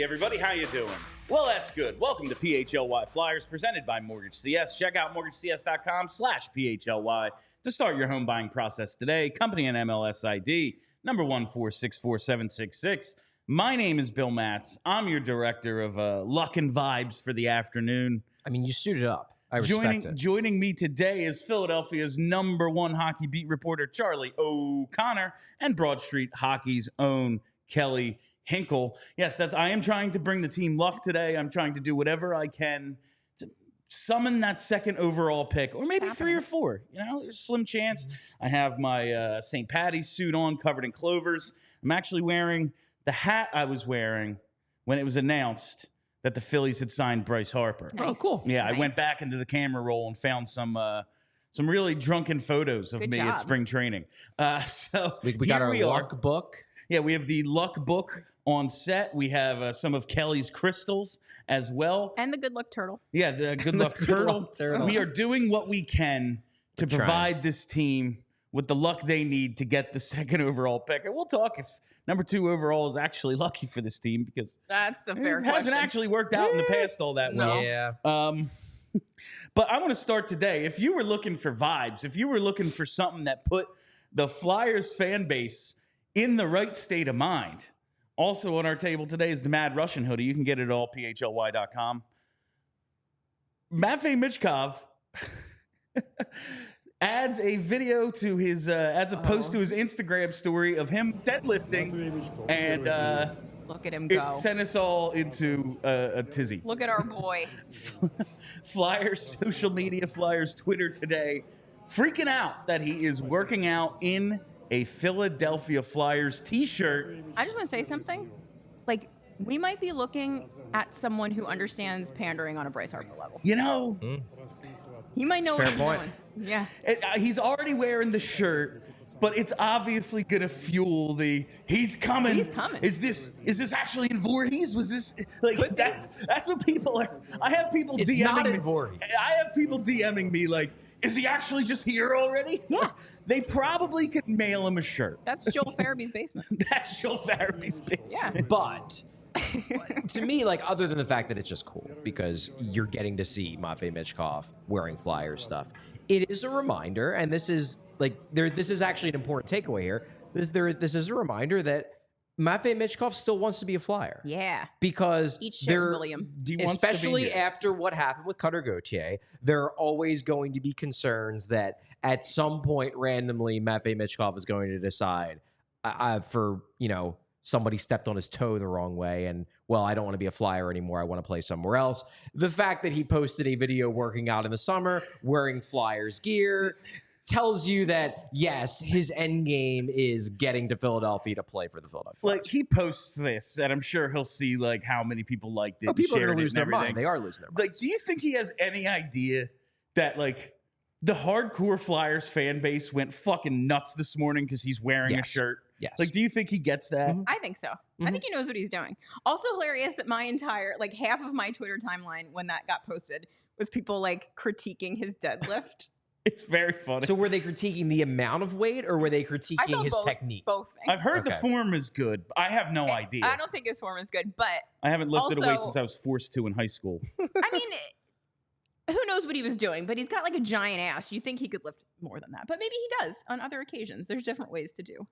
everybody, how you doing? Well, that's good. Welcome to PHLY Flyers, presented by Mortgage CS. Check out mortgagecs.com/PHLY to start your home buying process today. Company and MLS ID, number 1464766. My name is Bill Matz. I'm your director of luck and vibes for the afternoon. I mean, you suited up. I respect it. Joining me today is Philadelphia's number one hockey beat reporter, Charlie O'Connor, and Broad Street Hockey's own Kelly Hinkle. Yes, I am trying to bring the team luck today. I'm trying to do whatever I can to summon that second overall pick, or maybe 3 or 4. You know, there's a slim chance. I have my St. Patty's suit on, covered in clovers. I'm actually wearing the hat I was wearing when it was announced that the Phillies had signed Bryce Harper. Nice. Oh, cool. Yeah, Nice. I went back into the camera roll and found some really drunken photos of Good me job. at spring training. So We got our here we are. luck book. Yeah, we have the luck book on set. We have some of Kelly's crystals as well. And the good luck turtle. Yeah, the good luck turtle. We are doing what we can to provide this team with the luck they need to get the second overall pick. And we'll talk if number 2 overall is actually lucky for this team, because That's a it fair hasn't question. actually worked out in the past all that well. Yeah. But I want to start today. If you were looking for vibes, if you were looking for something that put the Flyers fan base in the right state of mind, also on our table today is the Mad Russian hoodie. You can get it at all PHLY.com. Matvei Michkov adds a video to his post to his Instagram story of him deadlifting, and Look at him go. it sent us all into a tizzy. Look at our boy. Flyers social media, Flyers Twitter today, freaking out that he is working out in a Philadelphia Flyers t-shirt. I just want to say something. Like, we might be looking at someone who understands pandering on a Bryce Harper level. You know, He might know what Fair he's point. doing. Yeah. he's already wearing the shirt, but it's obviously gonna fuel the he's coming. He's coming. Is this actually in Voorhees? Was this like that's what people are? I have people It's DMing not me. in Voorhees. I have people DMing me like, is he actually just here already? Yeah. They probably could mail him a shirt. That's Joel Farabee's basement. That's Joel Farabee's basement. Yeah. But to me, like, other than the fact that it's just cool because you're getting to see Matvei Michkov wearing Flyers stuff, it is a reminder, and this is like this is actually an important takeaway here. This is a reminder that Matvei Michkov still wants to be a Flyer. Yeah. Because Eat shit, there, William. He wants to be especially here. after what happened with Cutter Gauthier, there are always going to be concerns that at some point randomly Matvei Michkov is going to decide somebody stepped on his toe the wrong way and, well, I don't want to be a Flyer anymore. I want to play somewhere else. The fact that he posted a video working out in the summer wearing Flyers gear tells you that, yes, his end game is getting to Philadelphia to play for the Philadelphia Flyers. Like, he posts this, and I'm sure he'll see like how many people liked it. Oh, people are shared going to it lose and their everything. mind. They are losing their Like, minds. do you think he has any idea that like the hardcore Flyers fan base went fucking nuts this morning because he's wearing a Yes. shirt? Yes. Like, do you think he gets that? I think so. I think he knows what he's doing. Also hilarious that my entire, like, half of my Twitter timeline when that got posted was people, like, critiquing his deadlift. It's very funny. So were they critiquing the amount of weight or were they I critiquing felt his both, technique? both things. I've heard the Okay. form is good. But I have no idea. I don't think his form is good, but I haven't lifted a weight also- since I was forced to in high school. I mean, who knows what he was doing, but he's got like a giant ass. You think he could lift more than that, but maybe he does on other occasions. There's different ways to do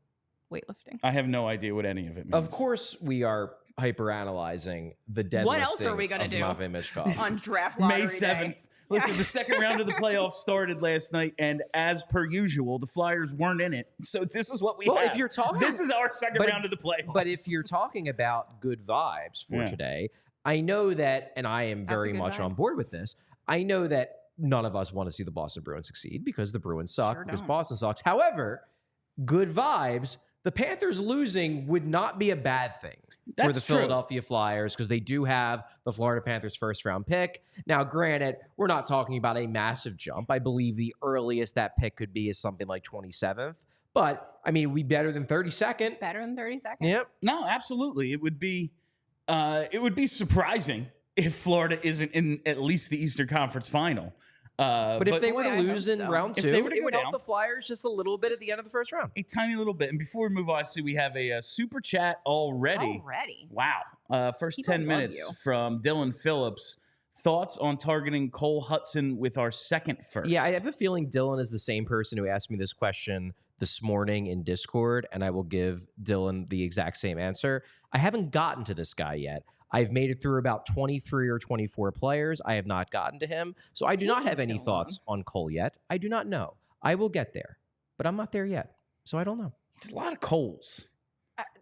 weightlifting. I have no idea what any of it means. Of course, we are hyper-analyzing the deadlifting What else are we gonna of do? Matvei Michkov. On draft lottery May day. 7th. Listen, the second round of the playoffs started last night, and as per usual, the Flyers weren't in it. So this is what we Well, have. if you're talking- This is our second But- round of the playoffs. But if you're talking about good vibes for Yeah. today, I know that, and I am That's a very good much vibe. on board with this, I know that none of us want to see the Boston Bruins succeed because the Bruins suck, Sure because don't. Boston sucks. However, good vibes, the Panthers losing would not be a bad thing for That's the true. Philadelphia Flyers because they do have the Florida Panthers first round pick. Now, granted, we're not talking about a massive jump. I believe the earliest that pick could be is something like 27th. But, I mean, it would be better than 32nd. Better than 30 seconds. Yep. No, absolutely. It would be surprising if Florida isn't in at least the Eastern Conference final. But if they were to Boy, I lose hope in so. round If two, they were to it go would down, help the Flyers just a little bit at the end of the first round. a tiny little bit. And before we move on, I see we have a super chat already. Wow. First People 10 love minutes you. from Dylan Phillips. Thoughts on targeting Cole Hudson with our second first? Yeah, I have a feeling Dylan is the same person who asked me this question this morning in Discord, and I will give Dylan the exact same answer. I haven't gotten to this guy yet. I've made it through about 23 or 24 players. I have not gotten to him. So I do not have any thoughts on Cole yet. I do not know. I will get there, but I'm not there yet. So I don't know. There's a lot of Coles.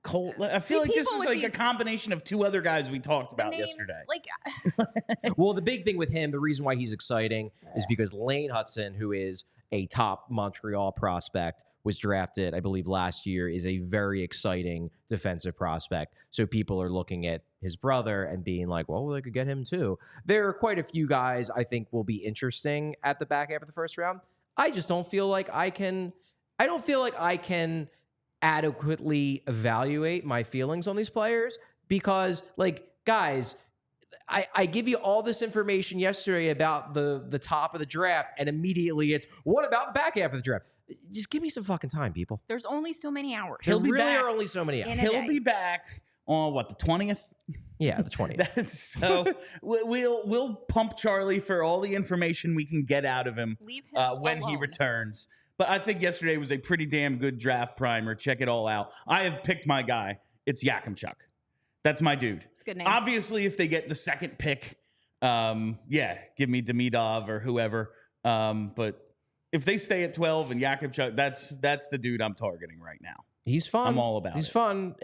Cole, I feel like this is like a combination of two other guys we talked about yesterday. Like, Well, the big thing with him, the reason why he's exciting is because Lane Hudson, who is a top Montreal prospect, was drafted, I believe, last year, is a very exciting defensive prospect. So people are looking at his brother and being like, well, they could get him too. There are quite a few guys I think will be interesting at the back half of the first round. I just don't feel like I can adequately evaluate my feelings on these players because, like, guys, I give you all this information yesterday about the top of the draft, and immediately it's, what about the back half of the draft? Just give me some fucking time, people. there's only so many hours. There really are only so many hours. He'll be back on what, the 20th? Yeah, the 20th. So we'll pump Charlie for all the information we can get out of him Leave him when he alone. returns. But I think yesterday was a pretty damn good draft primer. Check it all out. I have picked my guy. It's Yakimchuk. That's my dude. It's a good name. Obviously, if they get the second pick, give me Demidov or whoever. But if they stay at 12 and Yakimchuk, that's the dude I'm targeting right now. He's fun. I'm all about He's it. fun.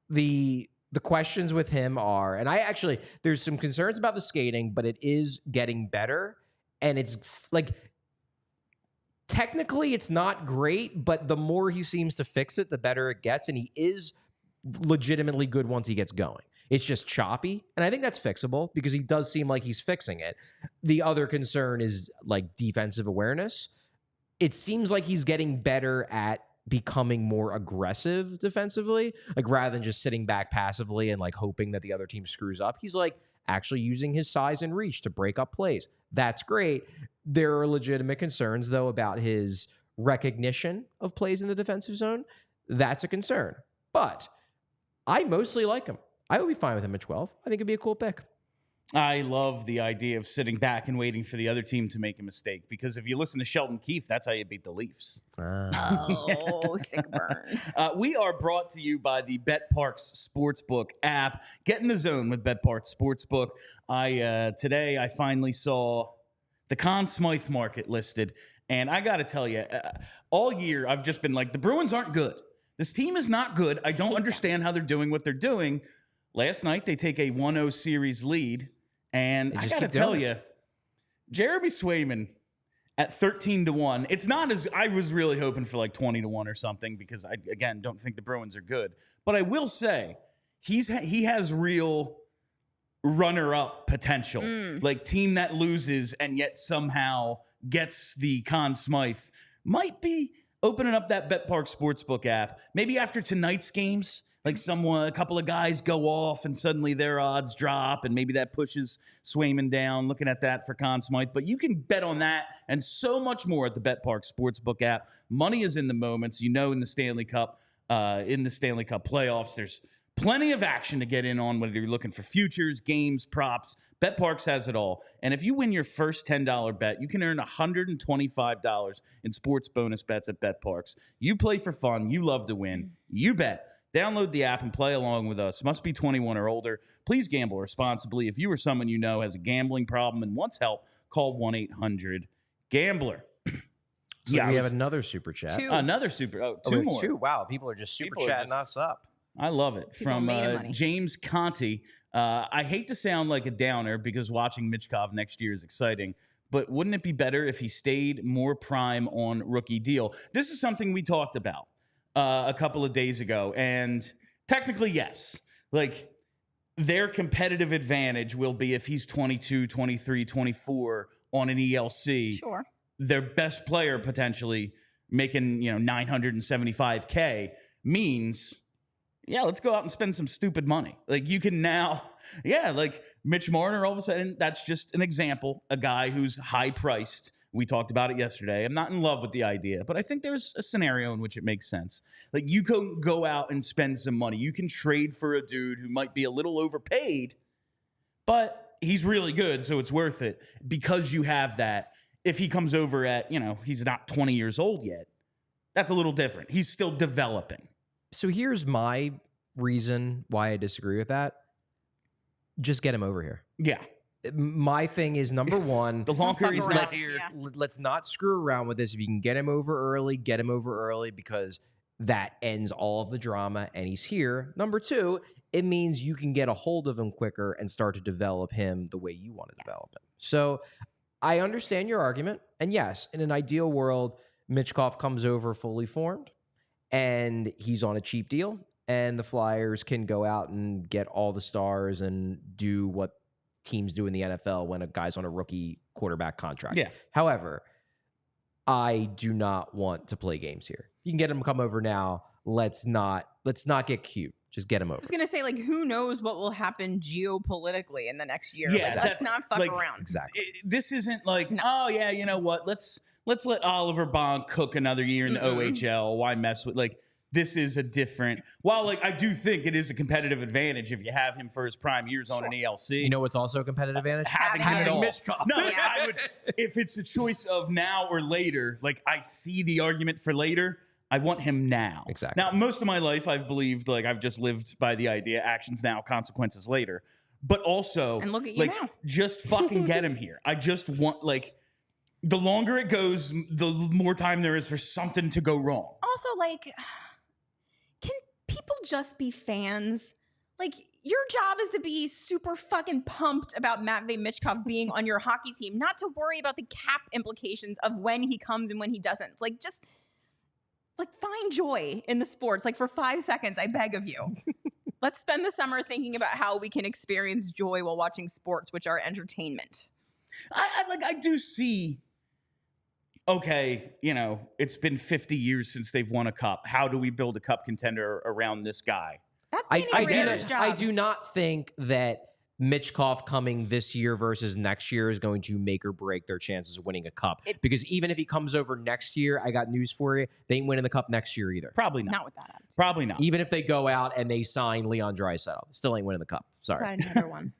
The questions with him are, and there's some concerns about the skating, but it is getting better. And it's like, technically it's not great, but the more he seems to fix it, the better it gets. And he is legitimately good once he gets going. It's just choppy. And I think that's fixable because he does seem like he's fixing it. The other concern is like defensive awareness. It seems like he's getting better at becoming more aggressive defensively, like rather than just sitting back passively and like hoping that the other team screws up. He's like actually using his size and reach to break up plays. That's great. There are legitimate concerns though about his recognition of plays in the defensive zone. That's a concern. But I mostly like him. I would be fine with him at 12. I think it'd be a cool pick. I love the idea of sitting back and waiting for the other team to make a mistake because if you listen to Sheldon Keefe, that's how you beat the Leafs. Oh, sick burn. We are brought to you by the BetParks Sportsbook app. Get in the zone with BetParks Sportsbook. Today I finally saw the Conn Smythe market listed, and I got to tell you, all year I've just been like, the Bruins aren't good. This team is not good. I don't understand how they're doing what they're doing. Last night they take a 1-0 series lead, and I got to tell you, Jeremy Swayman at 13-1. It's not as I was really hoping for like 20-1 or something because I again don't think the Bruins are good. But I will say he has real runner-up potential, like team that loses and yet somehow gets the Conn Smythe. Might be opening up that BetParks Sportsbook app. Maybe after tonight's games, like a couple of guys go off and suddenly their odds drop, and maybe that pushes Swayman down. Looking at that for Conn Smythe. But you can bet on that and so much more at the BetParks Sportsbook app. Money is in the moments. In the Stanley Cup playoffs, there's plenty of action to get in on, whether you're looking for futures, games, props. BetParks has it all. And if you win your first $10 bet, you can earn $125 in sports bonus bets at BetParks. You play for fun. You love to win. You bet. Download the app and play along with us. Must be 21 or older. Please gamble responsibly. If you or someone you know has a gambling problem and wants help, call 1-800-GAMBLER. So we have another super chat. Another super. Two more. Two. Wow, people are just super chatting us up. I love it. People From money. James Conti. I hate to sound like a downer because watching Michkov next year is exciting, but wouldn't it be better if he stayed more prime on rookie deal? This is something we talked about a couple of days ago, and technically, yes. Like, their competitive advantage will be if he's 22, 23, 24 on an ELC. Sure. Their best player potentially making, $975K means yeah, let's go out and spend some stupid money. Like you can now, yeah, like Mitch Marner, all of a sudden, that's just an example, a guy who's high priced. We talked about it yesterday. I'm not in love with the idea, but I think there's a scenario in which it makes sense. Like you can go out and spend some money. You can trade for a dude who might be a little overpaid, but he's really good, so it's worth it because you have that. If he comes over at, he's not 20 years old yet, that's a little different. He's still developing. So here's my reason why I disagree with that. Just get him over here. Yeah. My thing is, number one, the longer he's not here, let's not screw around with this. If you can get him over early, get him over early because that ends all of the drama and he's here. Number two, it means you can get a hold of him quicker and start to develop him the way you want to develop him. So I understand your argument. And yes, in an ideal world, Michkov comes over fully formed and he's on a cheap deal and the Flyers can go out and get all the stars and do what teams do in the NFL when a guy's on a rookie quarterback contract. Yeah. However, I do not want to play games here. You can get him to come over now. Let's not get cute. Just get him over. I was going to say, like, who knows what will happen geopolitically in the next year? Yeah, like, let's not fuck around. Exactly. This isn't like, oh yeah, you know what? Let's let Oliver Bonk cook another year in the OHL. Why mess with this is a different. While like I do think it is a competitive advantage if you have him for his prime years on an ELC. You know what's also a competitive advantage? Having Michkov. No, I would. If it's a choice of now or later, like I see the argument for later. I want him now. Exactly. Now, most of my life, I've believed like I've just lived by the idea: actions now, consequences later. But also, and look at you now. Just fucking get him here. I just want the longer it goes, the more time there is for something to go wrong. Also, can people just be fans? Like, your job is to be super fucking pumped about Matvei Michkov being on your hockey team, not to worry about the cap implications of when he comes and when he doesn't. Just find joy in the sports. For 5 seconds, I beg of you. Let's spend the summer thinking about how we can experience joy while watching sports, which are entertainment. I do see. Okay, it's been 50 years since they've won a cup. How do we build a cup contender around this guy? That's Danny job. I do not think that Michkov coming this year versus next year is going to make or break their chances of winning a cup. Because even if he comes over next year, I got news for you, they ain't winning the cup next year either. Probably not. Not with that attitude. Probably not. Even if they go out and they sign Leon Draisaitl, still ain't winning the cup. Sorry. Got another one.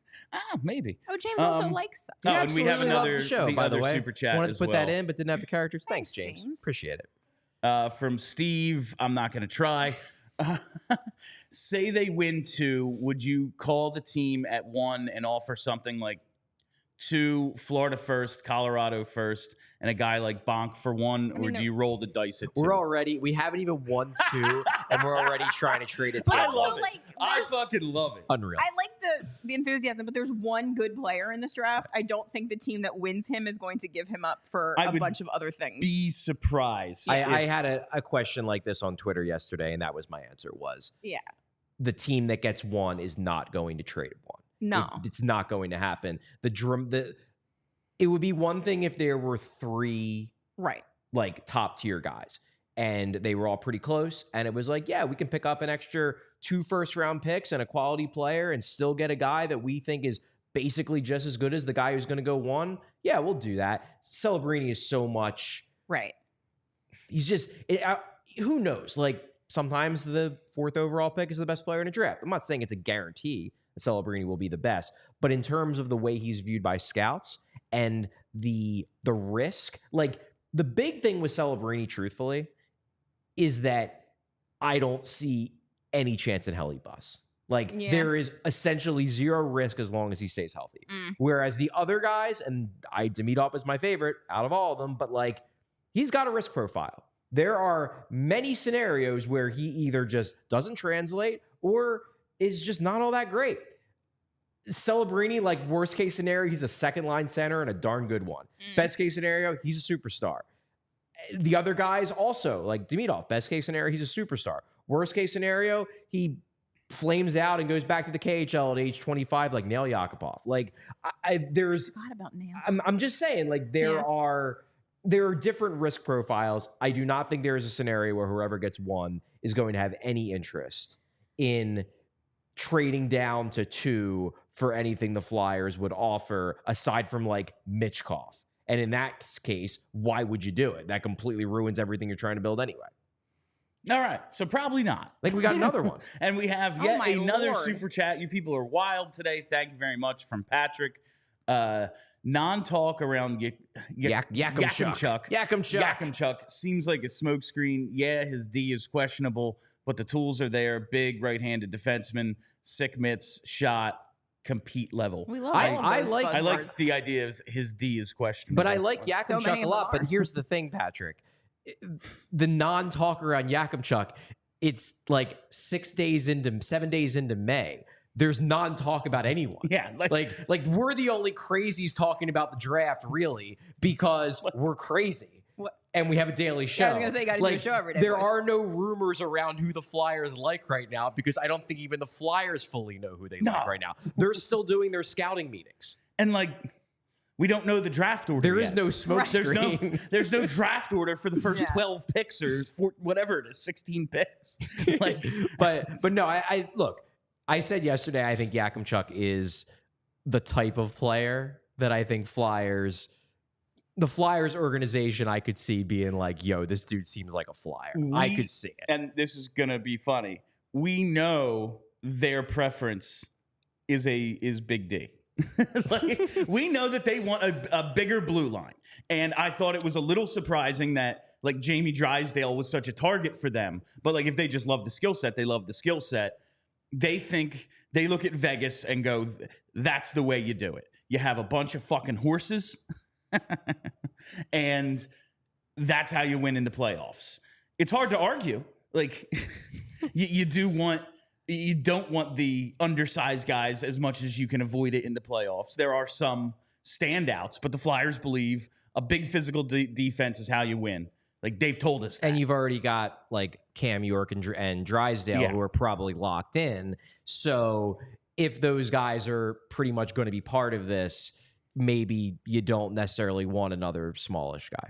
Maybe. Oh, James also likes. Oh, and we have another show, by the way. Super chat. Wanted to put that well. in, but didn't have the characters. Thanks, James. Appreciate it. From Steve, I'm not going to try. Say they win 2, would you call the team at 1 and offer something like 2, Florida first, Colorado first, and a guy like Bonk for 1, or do you roll the dice at 2? We haven't even won 2, and we're already trying to trade it. But I also, love it. I fucking love it. Unreal. I like the enthusiasm, but there's one good player in this draft. I don't think the team that wins him is going to give him up for a bunch of other things. Be surprised. I had a question like this on Twitter yesterday, and that was my answer was, the team that gets 1 is not going to trade 1. No. It's not going to happen. It would be one thing if there were 3 top tier guys and they were all pretty close and it was we can pick up an extra 2 first-round picks and a quality player and still get a guy that we think is basically just as good as the guy who's going to go 1. Yeah, we'll do that. Celebrini is so much. Right. He's just who knows? Sometimes the 4th overall pick is the best player in a draft. I'm not saying it's a guarantee that Celebrini will be the best, but in terms of the way he's viewed by scouts and the risk, the big thing with Celebrini, truthfully, is that I don't see any chance in hell he busts. There is essentially 0 risk as long as he stays healthy. Whereas the other guys, and Demidov is my favorite out of all of them, but he's got a risk profile. There are many scenarios where he either just doesn't translate or is just not all that great. Celebrini, worst case scenario, he's a second-line center and a darn good one. Best case scenario, he's a superstar. The other guys also, Demidov, best case scenario, he's a superstar. Worst case scenario, he flames out and goes back to the KHL at age 25 like Nail Yakupov. I forgot about Nail. I'm just saying, there are different risk profiles. I do not think there is a scenario where whoever gets 1 is going to have any interest in trading down to 2 for anything the Flyers would offer aside from like Michkov. And in that case, why would you do it? That completely ruins everything you're trying to build anyway. All right, so probably not. Like, we got another one. And we have yet my another Lord. super chat. You people are wild today. Thank you very much from Patrick. Non-talk around Yakimchuk. Yakimchuk seems like a smokescreen. Yeah, his D is questionable, but the tools are there. Big right-handed defenseman, sick mitts, shot, compete level. We love I all of those like- I like buzzwords. the idea of his D is questionable. But I like So Yakimchuk many a of lot. them But are. here's the thing, Patrick. The non-talk around Yakimchuk, it's like 7 days into May. There's non-talk about anyone. Yeah, Like we're the only crazies talking about the draft, really, because we're crazy. What? And we have a daily show. Yeah, I was gonna say, you gotta do a show every day, There boys. are no rumors around who the Flyers like right now because I don't think even the Flyers fully know who they like right now. They're still doing their scouting meetings. and like we don't know the draft order. There is yet. no smoke screen. There's no draft order for the first Yeah. 12 picks or whatever it is, 16 picks. Like, but no, I look. I said yesterday I think Yakimchuk is the type of player that I think the Flyers organization I could see being like, yo, this dude seems like a Flyer. I could see it. and this is gonna be funny. We know their preference is Big D. Like, we know that they want a bigger blue line, and I thought it was a little surprising that like Jamie Drysdale was such a target for them. But like, if they just love the skill set, they love the skill set. They think they look at Vegas and go, "That's the way you do it. You have a bunch of fucking horses, and that's how you win in the playoffs." It's hard to argue. Like, you don't want the undersized guys as much as you can avoid it in the playoffs. There are some standouts, but the Flyers believe a big physical defense is how you win. Like, they've told us that. And you've already got like Cam York and Drysdale who are probably locked in. So if those guys are pretty much going to be part of this, maybe you don't necessarily want another smallish guy.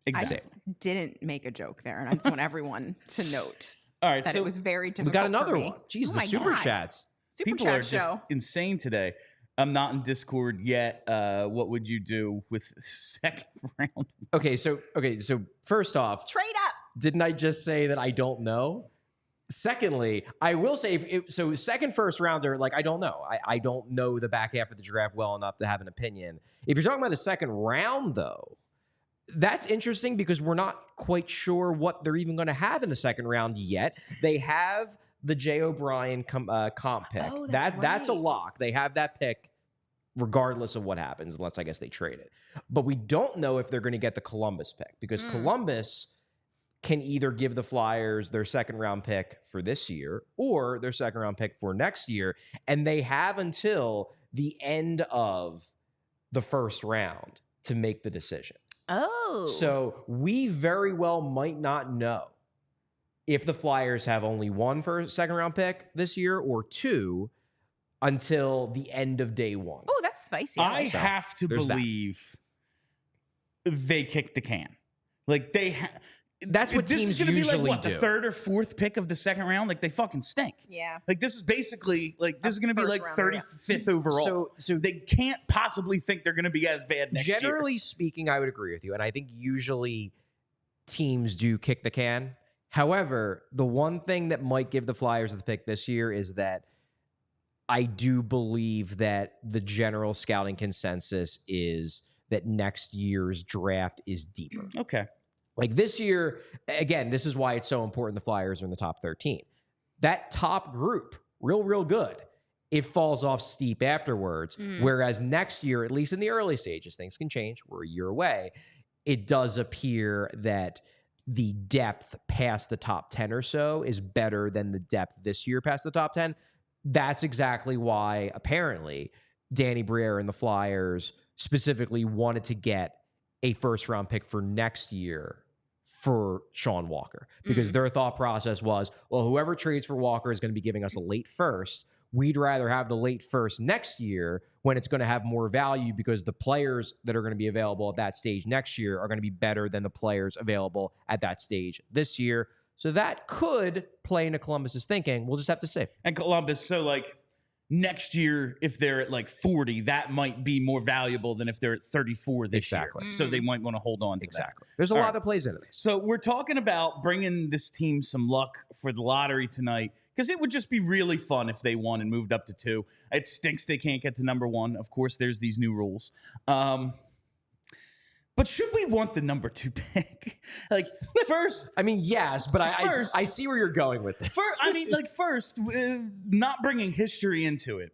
Exactly. I didn't make a joke there, and I just want everyone to note All right, that so it was very difficult. We got another for me. one. Jeez, Oh the my super God. chats. Super people chat are just show. insane today. I'm not in Discord yet. What would you do with second round? Okay, so first off, Trade up. didn't I just say that I don't know? Secondly, I will say second first rounder, like I don't know. I don't know the back half of the draft well enough to have an opinion. If you're talking about the second round, though, that's interesting because we're not quite sure what they're even going to have in the second round yet. They have the Jay O'Brien comp pick. Oh, That's a right. lock. They have that pick regardless of what happens, unless I guess they trade it. But we don't know if they're going to get the Columbus pick because Columbus can either give the Flyers their second round pick for this year or their second round pick for next year. And they have until the end of the first round to make the decision. Oh. So we very well might not know if the Flyers have only one second round pick this year or two until the end of day one. Oh, that's spicy. I So, have to there's that. believe they kicked the can. Like That's what this teams is gonna be like usually what, do. the third or fourth pick of the second round. Like, they fucking stink. Yeah. Like, this is basically like this is going to be like first rounder, 35th overall. So they can't possibly think they're going to be as bad next year. generally speaking, I would agree with you. And I think usually teams do kick the can. However, the one thing that might give the Flyers the pick this year is that I do believe that the general scouting consensus is that next year's draft is deeper. Okay. Like this year, again, this is why it's so important the Flyers are in the top 13. That top group, real good. It falls off steep afterwards. Whereas next year, at least in the early stages, things can change. We're a year away. It does appear that the depth past the top 10 or so is better than the depth this year past the top 10. That's exactly why, apparently, Danny Briere and the Flyers specifically wanted to get a first-round pick for next year for Sean Walker. Because their thought process was, well, whoever trades for Walker is going to be giving us a late first. We'd rather have the late first next year when it's going to have more value because the players that are going to be available at that stage next year are going to be better than the players available at that stage this year. So that could play into Columbus's thinking. We'll just have to see. And Columbus, so like next year, if they're at like 40, that might be more valuable than if they're at 34 this Exactly. year. So they might want to hold on to Exactly. There's a lot that plays into this. So we're talking about bringing this team some luck for the lottery tonight, because it would just be really fun if they won and moved up to 2. It stinks they can't get to number 1. Of course, there's these new rules. But should we want the number 2 pick? Like, first... I mean, yes, but I see where you're going with this. First, not bringing history into it.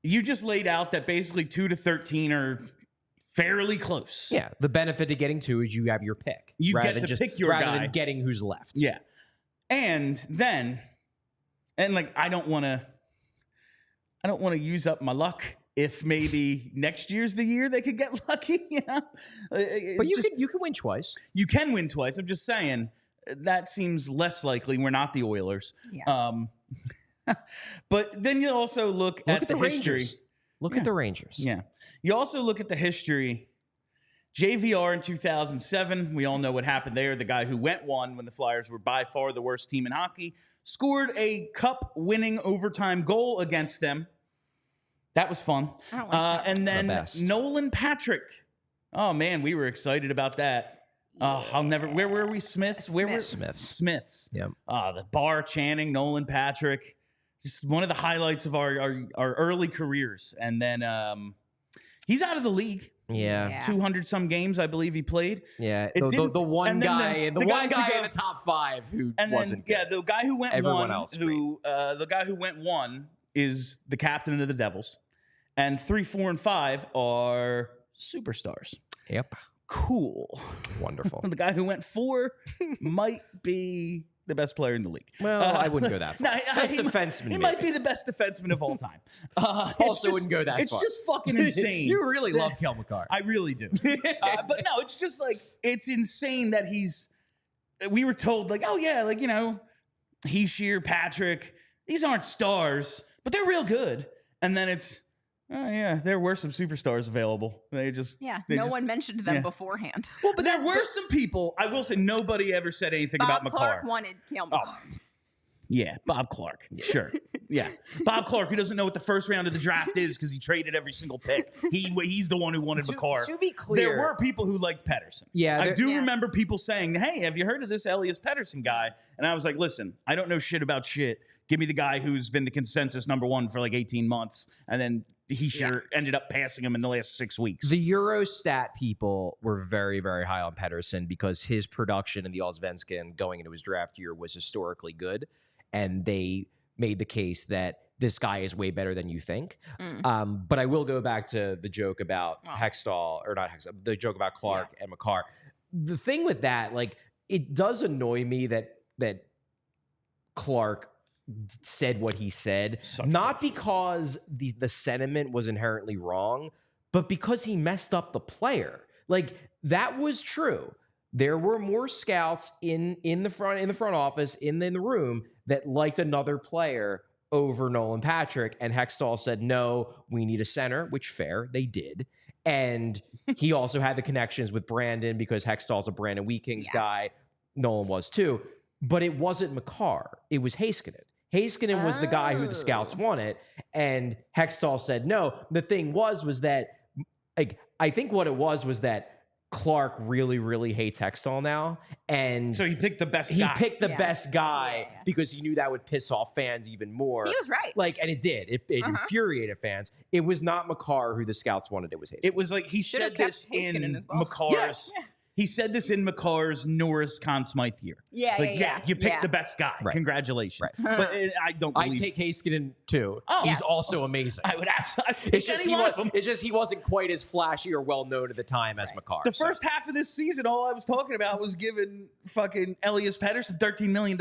You just laid out that basically 2 to 13 are fairly close. Yeah, the benefit to getting 2 is you have your pick. You get to pick your guy. Rather than getting who's left. Yeah. And then, I don't want to use up my luck. If maybe next year's the year they could get lucky, you know? But you can win twice. You can win twice. I'm just saying that seems less likely. We're not the Oilers. Yeah. But then you also look at the history. Rangers. Look at the Rangers. Yeah. You also look at the history. JVR in 2007, we all know what happened there. The guy who won when the Flyers were by far the worst team in hockey, scored a cup-winning overtime goal against them. That was fun. I don't like that. And then Nolan Patrick. Oh, man, we were excited about that. I'll never... Where were we? Smiths? Where were Smiths. Yep. The bar chanting, Nolan Patrick. Just one of the highlights of our early careers. And then he's out of the league. Yeah. 200-some games, I believe he played. Yeah. The one guy in the top 5 who wasn't good. Yeah, the guy who went Everyone one, else the guy who went 1 is the captain of the Devils. And 3, 4, and 5 are superstars. Yep. Cool. Wonderful. The guy who went 4 might be the best player in the league. Well, I wouldn't go that far. Best defenseman. He might be the best defenseman of all time. Wouldn't go that far. It's just fucking insane. You really love Kel McCarr. I really do. But no, it's just like, it's insane that we were told like, oh yeah, like, you know, Heishier, Patrick, these aren't stars, but they're real good. And then it's, oh yeah, there were some superstars available. No one mentioned them beforehand. Well, but there were some people. I will say nobody ever said anything about Bob McCarr. Clark wanted Cale McCarr. Oh. Yeah, Bob Clark. Sure. Yeah. Bob Clark, who doesn't know what the first round of the draft is because he traded every single pick. He's the one who wanted McCarr. To be clear, there were people who liked Pettersson. Yeah. I do remember people saying, hey, have you heard of this Elias Pettersson guy? And I was like, listen, I don't know shit about shit. Give me the guy who's been the consensus number 1 for like 18 months. And then he ended up passing him in the last 6 weeks. The Eurostat people were very, very high on Pettersson because his production in the Allsvenskan going into his draft year was historically good. And they made the case that this guy is way better than you think. But I will go back to the joke about the joke about Clark and McCarr. The thing with that, like, it does annoy me that Clark said what he said, not because the sentiment was inherently wrong, but because he messed up the player. Like, that was true. There were more scouts in the front office in the room that liked another player over Nolan Patrick, and Hextall said, no, we need a center, which fair, they did. And he also had the connections with Brandon because Hextall's a Brandon Wheat-Kings guy. Nolan was too. But it wasn't McCarr. It was Heiskanen. Heiskanen was the guy who the scouts wanted, and Hextall said no. The thing was that, like, I think what it was that Clark really, really hates Hextall now, and so he picked the best guy. He picked the best guy because he knew that would piss off fans even more. He was right. Like, and it did. It infuriated fans. It was not McCarr who the scouts wanted. It was Heiskanen. It was like he said this in McCarr's. Yeah. He said this in McCarr's Norris Conn Smythe year. You picked the best guy. Right. Congratulations. Right. But I don't believe... I take Heiskanen too. Oh, he's also amazing. I would absolutely it's just he wasn't quite as flashy or well known at the time as McCarr. The first half of this season, all I was talking about was giving fucking Elias Pettersson $13 million.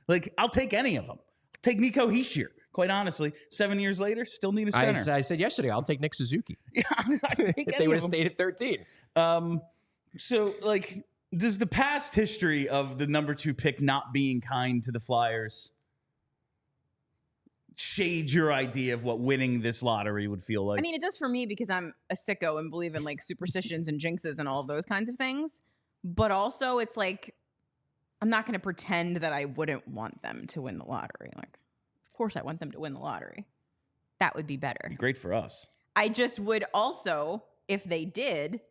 Like, I'll take any of them. I'll take Nico Hischier. Quite honestly, 7 years later, still need a center. I said yesterday, I'll take Nick Suzuki. Yeah, I take any if they would have stayed at 13. So, like, does the past history of the number 2 pick not being kind to the Flyers shade your idea of what winning this lottery would feel like? I mean, it does for me because I'm a sicko and believe in, like, superstitions and jinxes and all of those kinds of things. But also, it's like, I'm not going to pretend that I wouldn't want them to win the lottery. Like, of course I want them to win the lottery. That would be better. Be great for us. I just would also, if they did,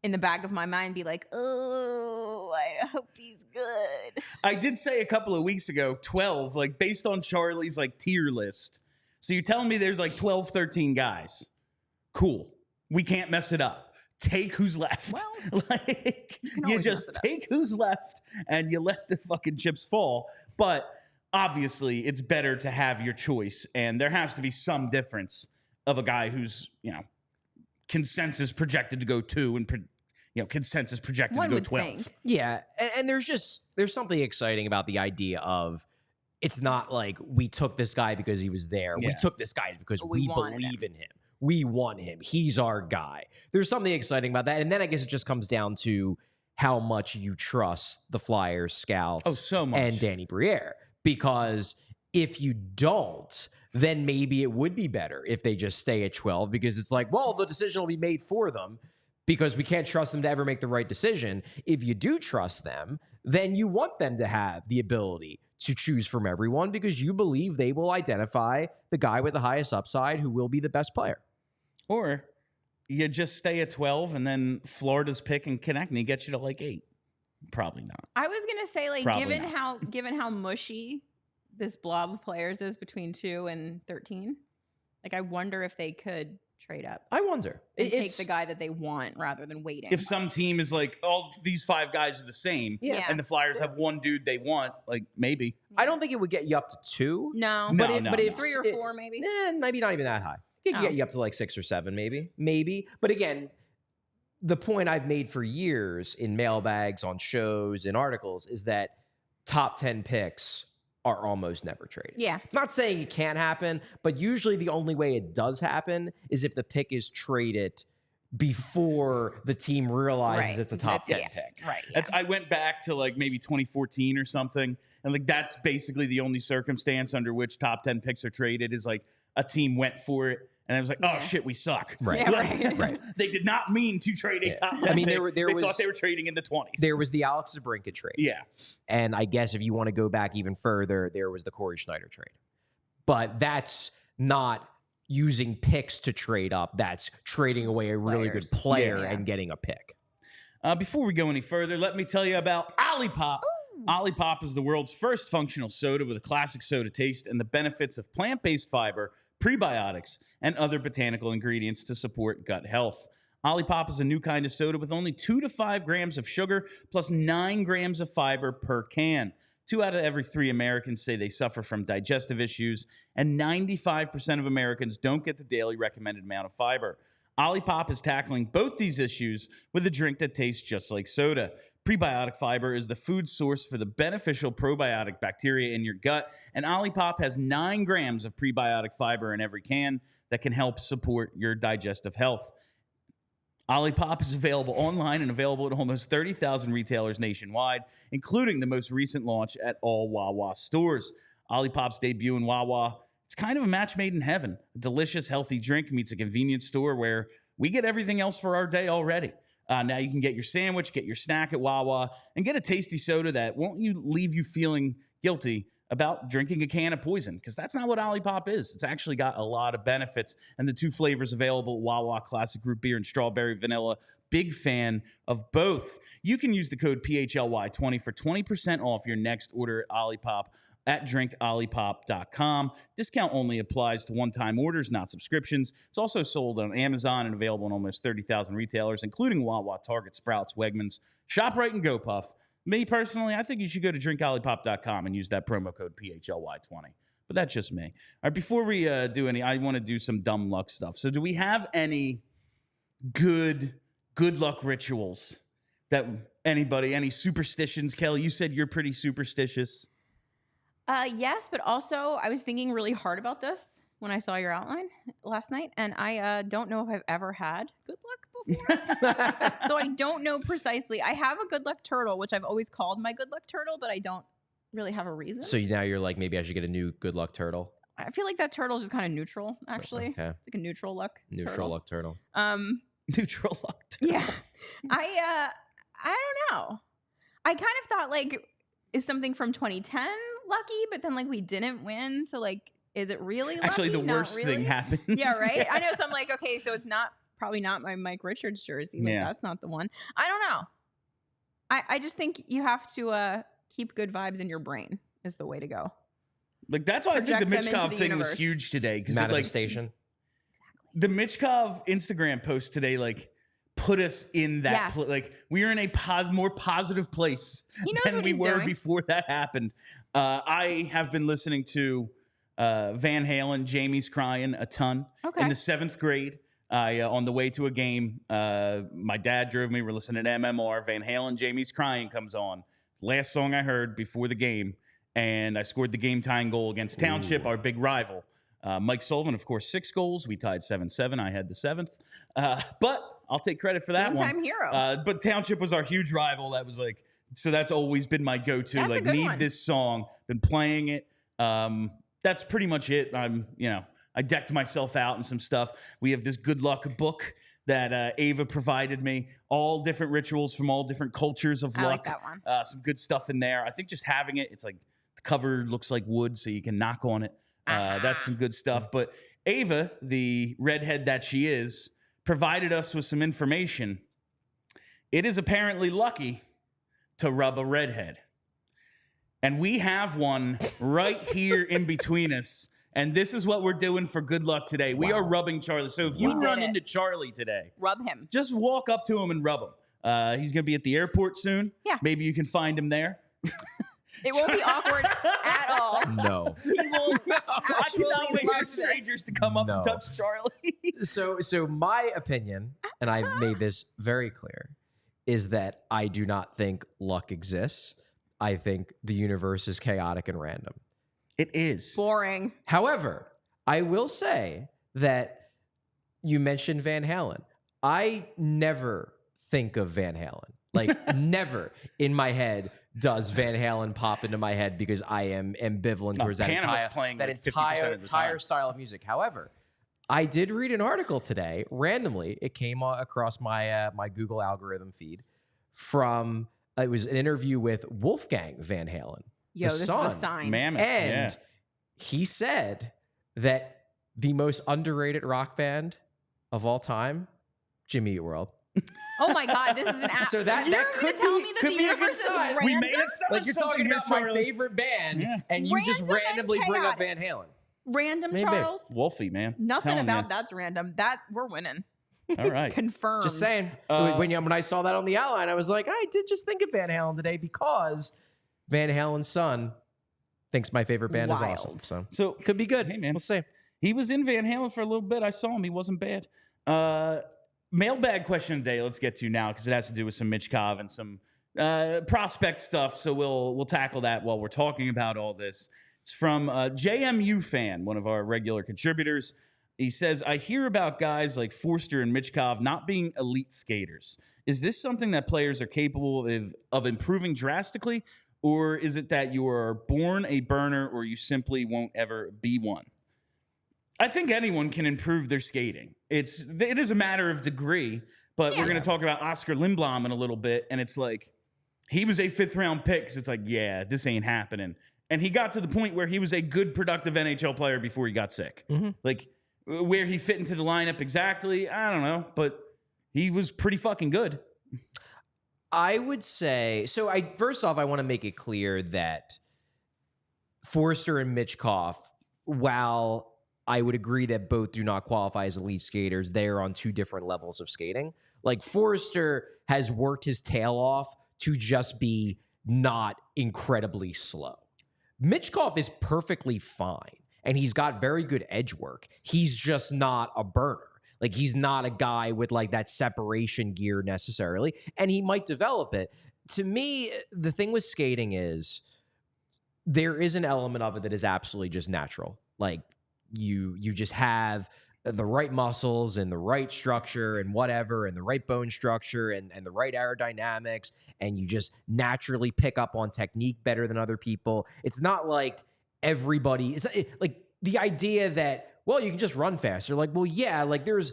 in the back of my mind be like, oh, I hope he's good. I did say a couple of weeks ago, 12, like based on Charlie's like tier list. So you're telling me there's like 12, 13 guys. Cool. We can't mess it up. Take who's left. Well, like you always just mess it up. take who's left and you let the fucking chips fall. But obviously it's better to have your choice, and there has to be some difference of a guy who's, consensus projected to go 2 and consensus projected one to go would 12. think. Yeah, and there's something exciting about the idea of it's not like we took this guy because he was there. Yeah. We took this guy because We we wanted believe in him. We want him. He's our guy. There's something exciting about that. And then I guess it just comes down to how much you trust the Flyers scouts So much. and Danny Briere. Because if you don't, then maybe it would be better if they just stay at 12, because it's like, well, the decision will be made for them because we can't trust them to ever make the right decision. If you do trust them, then you want them to have the ability to choose from everyone because you believe they will identify the guy with the highest upside who will be the best player. Or you just stay at 12 and then Florida's pick and Konechny gets you to like 8. Probably not. I was going to say, like, Probably given how mushy this blob of players is between 2 and 13, like, I wonder if they could trade up I wonder. and take the guy that they want rather than waiting. If some team is like, all these 5 guys are the same, Yeah. and the Flyers have one dude they want, like maybe. I don't think it would get you up to 2. No. No, but if 3 or 4 maybe. Maybe not even that high. It could get you up to like 6 or 7, maybe. But again, the point I've made for years in mailbags, on shows, in articles is that top 10 picks are almost never traded. Yeah. Not saying it can't happen, but usually the only way it does happen is if the pick is traded before the team realizes Right. it's a top 10 Yes. pick. Right. Yeah. That's I went back to like maybe 2014 or something, and like that's basically the only circumstance under which top 10 picks are traded is like a team went for it and I was like, oh Yeah. shit, we suck. Right. Yeah, Like, right. Right. They did not mean to trade a Yeah. top 10 I mean, pick. there they was- thought they were trading in the 20s. There was the Alex DeBrincat trade. Yeah. And I guess if you want to go back even further, there was the Corey Schneider trade. But that's not using picks to trade up. That's trading away a really Players. good player Yeah. and getting a pick. Before we go any further, let me tell you about Olipop. Olipop is the world's first functional soda with a classic soda taste and the benefits of plant-based fiber, prebiotics, and other botanical ingredients to support gut health. Olipop is a new kind of soda with only 2 to 5 grams of sugar plus 9 grams of fiber per can. 2 out of every 3 Americans say they suffer from digestive issues, and 95% of Americans don't get the daily recommended amount of fiber. Olipop is tackling both these issues with a drink that tastes just like soda. Prebiotic fiber is the food source for the beneficial probiotic bacteria in your gut, and Olipop has 9 grams of prebiotic fiber in every can that can help support your digestive health. Olipop is available online and available at almost 30,000 retailers nationwide, including the most recent launch at all Wawa stores. Olipop's debut in Wawa, it's kind of a match made in heaven. A delicious, healthy drink meets a convenience store where we get everything else for our day already. Now you can get your sandwich, get your snack at Wawa, and get a tasty soda that won't leave you feeling guilty about drinking a can of poison, because that's not what Olipop is. It's actually got a lot of benefits, and the 2 flavors available, Wawa Classic Root Beer and Strawberry Vanilla. Big fan of both. You can use the code PHLY20 for 20% off your next order at Olipop at drinkolipop.com. Discount only applies to one-time orders, not subscriptions. It's also sold on Amazon and available in almost 30,000 retailers, including Wawa, Target, Sprouts, Wegmans, ShopRite, and GoPuff. Me, personally, I think you should go to drinkolipop.com and use that promo code PHLY20. But that's just me. All right, before we do any, I want to do some dumb luck stuff. So do we have any good luck rituals that any superstitions? Kelly, you said you're pretty superstitious. Yes, but also I was thinking really hard about this when I saw your outline last night, and I don't know if I've ever had good luck before. So I don't know precisely. I have a good luck turtle, which I've always called my good luck turtle, but I don't really have a reason. So now you're like, maybe I should get a new good luck turtle. I feel like that turtle's just kind of neutral, actually. Okay. It's like a neutral luck. Neutral luck turtle. Neutral luck turtle. Yeah. I don't know. I kind of thought, like, is something from 2010 lucky, but then like we didn't win. So like, is it really lucky? Actually, the Not worst really? thing happened. Yeah, right? I know. So I'm like, okay, so it's probably not my Mike Richards jersey. Like that's not the one. I don't know. I just think you have to keep good vibes in your brain is the way to go. Like that's why Project I think the them into Michkov the thing universe. was huge today because like Manifestation. the Michkov Instagram post today, like put us in that Yes. like we are in a more positive place He knows than what we he's were doing. before that happened. I have been listening to Van Halen, Jamie's Crying a ton. Okay. In the 7th grade, on the way to a game, my dad drove me. We're listening to MMR. Van Halen, Jamie's Crying comes on. Last song I heard before the game, and I scored the game-tying goal against Township, our big rival. Mike Sullivan, of course, 6 goals. We tied 7-7. I had the 7th. But I'll take credit for that Game-time one. hero. But Township was our huge rival. That was like, so that's always been my go-to. That's a like, good need one. this song. Been playing it. That's pretty much it. I decked myself out and some stuff. We have this good luck book that Ava provided me. All different rituals from all different cultures of I luck. like that one. Some good stuff in there. I think just having it, it's like the cover looks like wood, so you can knock on it. That's some good stuff. But Ava, the redhead that she is, provided us with some information. It is apparently lucky to rub a redhead. And we have one right here in between us. And this is what we're doing for good luck today. We are rubbing Charlie. So if you We did run it. into Charlie today, Rub him. just walk up to him and rub him. He's going to be at the airport soon. Yeah. Maybe you can find him there. It won't be awkward at all. No. He will I cannot wait love for this. strangers to come up and No. touch Charlie. So my opinion, and I made this very clear, is that I do not think luck exists. I think the universe is chaotic and random. It is. Boring. However, I will say that you mentioned Van Halen. I never think of Van Halen. Like, never in my head does Van Halen pop into my head because I am ambivalent towards that Panama's playing like 50% of the entire time. style of music. However, I did read an article today, randomly. It came across my my Google algorithm feed from, it was an interview with Wolfgang Van Halen. Yo, the this son. is a sign. Mammoth. And he said that the most underrated rock band of all time, Jimmy Eat World. Oh my God, this is an So that You're could gonna tell be- me that could the be a good universe is sign. random? We may have said Like, you're talking about my favorite band, Yeah. and you just Random and randomly bring up chaotic. Van Halen. Random, Maybe. Charles. Wolfie, man. Nothing Telling about you. that's random. That we're winning. All right. Confirmed. Just saying. When I saw that on the outline, I was like, I did just think of Van Halen today because Van Halen's son thinks my favorite band is awesome. Wild. So So could be good. Hey, man. We'll see. he was in Van Halen for a little bit. I saw him. He wasn't bad. Mailbag question of the day. Let's get to now because it has to do with some Michkov and some prospect stuff. So we'll tackle that while we're talking about all this. It's from JMU fan, one of our regular contributors. He says, I hear about guys like Forster and Michkov not being elite skaters. Is this something that players are capable of improving drastically? Or is it that you are born a burner or you simply won't ever be one? I think anyone can improve their skating. It is a matter of degree, but we're going to talk about Oskar Lindblom in a little bit. And it's like, he was a 5th round pick. So it's like, yeah, this ain't happening. And he got to the point where he was a good, productive NHL player before he got sick. Mm-hmm. Like, where he fit into the lineup exactly, I don't know. But he was pretty fucking good. I would say, so first off, I want to make it clear that Forster and Michkov, while I would agree that both do not qualify as elite skaters, they are on 2 different levels of skating. Like, Forster has worked his tail off to just be not incredibly slow. Michkov is perfectly fine, and he's got very good edge work. He's just not a burner. Like, he's not a guy with like that separation gear necessarily, and he might develop it. To me, the thing with skating is there is an element of it that is absolutely just natural. Like, you just have the right muscles and the right structure and whatever, and the right bone structure and the right aerodynamics, and you just naturally pick up on technique better than other people. It's not like everybody, like the idea that, well, you can just run faster. Like, well, yeah, like there's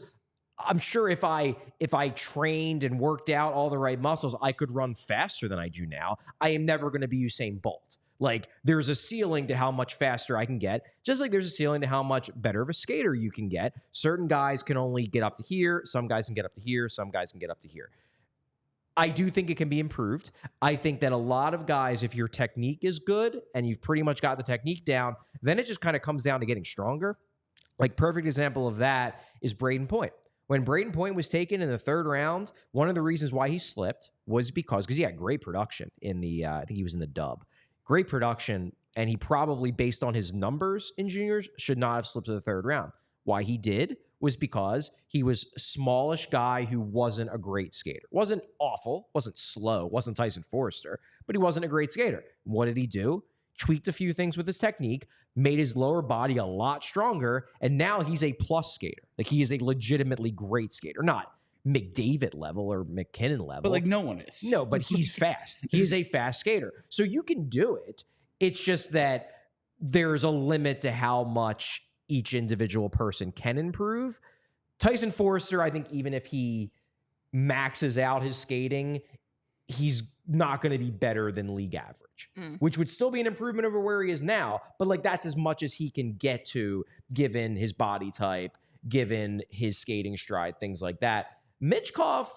I'm sure if I trained and worked out all the right muscles, I could run faster than I do now. I am never going to be Usain Bolt. Like, there's a ceiling to how much faster I can get, just like there's a ceiling to how much better of a skater you can get. Certain guys can only get up to here. Some guys can get up to here. Some guys can get up to here. I do think it can be improved. I think that a lot of guys, if your technique is good and you've pretty much got the technique down, then it just kind of comes down to getting stronger. Like, perfect example of that is Braden Point. When Braden Point was taken in the 3rd round, one of the reasons why he slipped was because he had great production in the, I think he was in the dub. Great production, and he probably, based on his numbers in juniors, should not have slipped to the 3rd round. Why he did was because he was a smallish guy who wasn't a great skater. Wasn't awful, wasn't slow, wasn't Tyson Forrester, but he wasn't a great skater. What did he do? Tweaked a few things with his technique, made his lower body a lot stronger, and now he's a plus skater. Like, he is a legitimately great skater. Not McDavid level or McKinnon level. But, like, no one is. No, but he's fast. He's a fast skater. So you can do it. It's just that there's a limit to how much each individual person can improve. Tyson Forrester, I think even if he maxes out his skating, he's not going to be better than league average, which would still be an improvement over where he is now. But, like, that's as much as he can get to given his body type, given his skating stride, things like that. Michkov,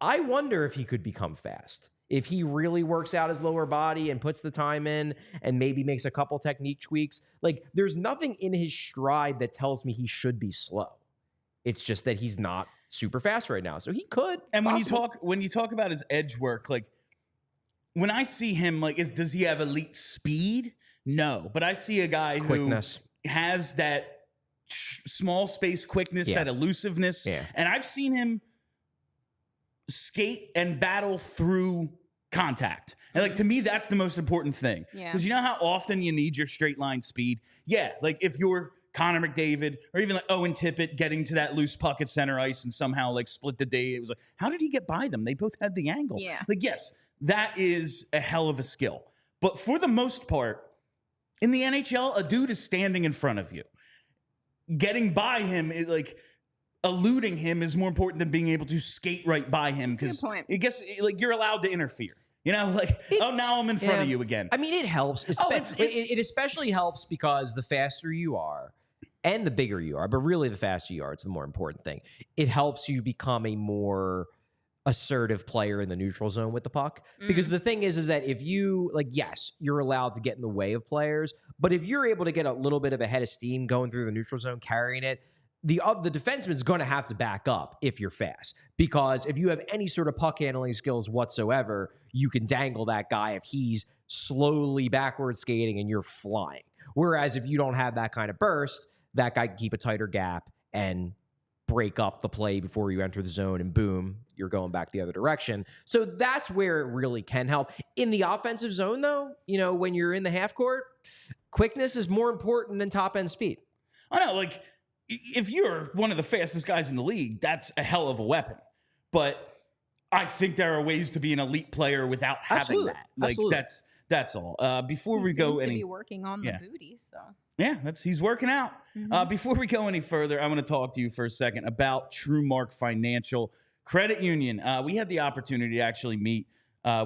I wonder if he could become fast. If he really works out his lower body and puts the time in and maybe makes a couple technique tweaks. Like, there's nothing in his stride that tells me he should be slow. It's just that he's not super fast right now. So he could. And when you talk about his edge work, like, when I see him, like, does he have elite speed? No. But I see a guy Quickness. Who has that small space quickness, that elusiveness. Yeah. And I've seen him skate and battle through contact. And, like, to me, that's the most important thing. Because you know how often you need your straight line speed? Yeah, like, if you're Connor McDavid or even, like, Owen Tippett getting to that loose puck at center ice and somehow, like, split the day, it was like, how did he get by them? They both had the angle. Yeah. Like, yes, that is a hell of a skill. But for the most part, in the NHL, a dude is standing in front of you. Getting by him is, like, eluding him is more important than being able to skate right by him, because I guess, like, you're allowed to interfere. You know, like, now I'm in front of you again. I mean, it helps. It especially helps because the faster you are and the bigger you are, but really the faster you are, it's the more important thing. It helps you become a more assertive player in the neutral zone with the puck. Because the thing is that if you, like, yes, you're allowed to get in the way of players, but if you're able to get a little bit of a head of steam going through the neutral zone, carrying it, the defenseman's going to have to back up if you're fast. Because if you have any sort of puck handling skills whatsoever, you can dangle that guy if he's slowly backward skating and you're flying. Whereas if you don't have that kind of burst, that guy can keep a tighter gap and break up the play before you enter the zone, and boom, you're going back the other direction. So that's where it really can help. In the offensive zone, though, you know, when you're in the half court, quickness is more important than top end speed. I know, like, if you're one of the fastest guys in the league, that's a hell of a weapon. But I think there are ways to be an elite player without having that. Like, that's all. Before we go any, to be working on the booty, so. Yeah, he's working out. Before we go any further, I want to talk to you for a second about TrueMark Financial Credit Union. We had the opportunity to actually meet